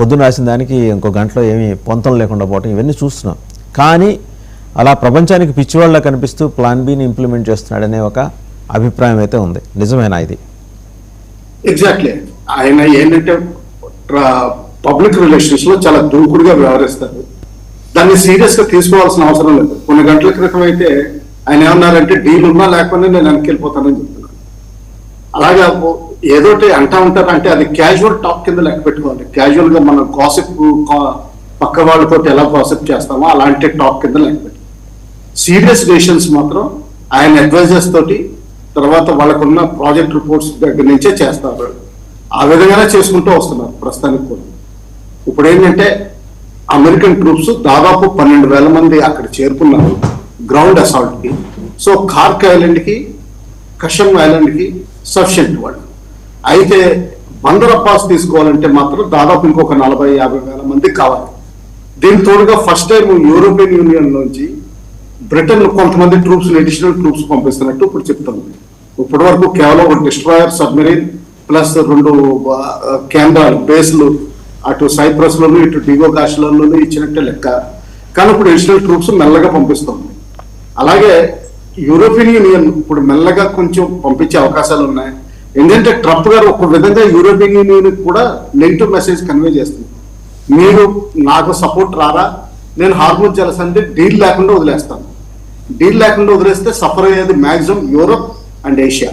పొద్దున్న రాసిన దానికి ఇంకో గంటలో ఏమీ పొంతం లేకుండా పోవటం ఇవన్నీ చూస్తున్నాం. కానీ అలా ప్రపంచానికి పిచ్చివాళ్ళ కనిపిస్తూ ప్లాన్ బిని ఇంప్లిమెంట్ చేస్తున్నాడనే ఒక అభిప్రాయం అయితే ఉంది. నిజమేనా ఇది? ఎగ్జాక్ట్లీ. ఆయన ఏంటంటే పబ్లిక్ రిలేషన్స్ లో చాలా దూకుడుగా వ్యవహరిస్తారు. దాన్ని సీరియస్ గా తీసుకోవాల్సిన అవసరం లేదు. కొన్ని గంటల క్రితం అయితే ఆయన ఏమన్నారంటే డీల్ ఉన్నా లేకపోతే నేను వెనక్కి వెళ్ళిపోతానని చెప్తున్నాను. అలాగా ఏదోటి అంటా ఉంటారు అంటే అది క్యాజువల్ టాక్ కింద లెక్క పెట్టుకోవాలి. క్యాజువల్ గా మనం గాసిప్ పక్క వాళ్ళతో ఎలా గాసిప్ చేస్తామో అలాంటి టాక్ కింద లెక్క పెట్టుకోవాలి. సీరియస్ డెసిషన్స్ మాత్రం ఆయన అడ్వైజర్స్ తోటి తర్వాత వాళ్ళకున్న ప్రాజెక్ట్ రిపోర్ట్స్ దగ్గర నుంచే చేస్తారు. ఆ విధంగానే చేసుకుంటూ వస్తున్నారు ప్రస్తుతానికి కూడా. ఇప్పుడు ఏంటంటే అమెరికన్ ట్రూప్స్ దాదాపు 12,000 మంది అక్కడ చేరుకున్నారు గ్రౌండ్ అసాల్ట్ కి. సో కార్క్ ఐలాండ్ కి, కషమ్ ఐలాండ్ కి సఫిషియెంట్ వాళ్ళు. అయితే బందర్ అబ్బాస్ తీసుకోవాలంటే మాత్రం దాదాపు ఇంకొక 40,000-50,000 మంది కావాలి. దీని తోడుగా ఫస్ట్ టైం యూరోపియన్ యూనియన్ నుంచి బ్రిటన్ కొంతమంది ట్రూప్స్ అడిషనల్ ట్రూప్స్ పంపిస్తున్నట్టు ఇప్పుడు చెప్తుంది. ఇప్పటి వరకు కేవలం ఒక డిస్ట్రాయర్, సబ్మెరీన్ ప్లస్ 2 కేంద్రాలు బేస్లు అటు సైప్రస్ లోను ఇటు డిగో కాశ్లోను ఇచ్చినట్టే లెక్క. కానీ ఇప్పుడు అడిషనల్ ట్రూప్స్ మెల్లగా పంపిస్తుంది. అలాగే యూరోపియన్ యూనియన్ ఇప్పుడు మెల్లగా కొంచెం పంపించే అవకాశాలు ఉన్నాయి. ఎందుకంటే ట్రంప్ గారు ఒక విధంగా యూరోపియన్ యూనియన్ కూడా నెగిటివ్ మెసేజ్ కన్వే చేస్తుంది. మీరు నాకు సపోర్ట్ రారా, నేను హార్మోన్ జలసంధి డీల్ లేకుండా వదిలేస్తాను. డీల్ లేకుండా వదిలేస్తే సఫర్ అయ్యేది మాక్సిమం యూరోప్ అండ్ ఏషియా.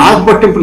నాకు పట్టింపు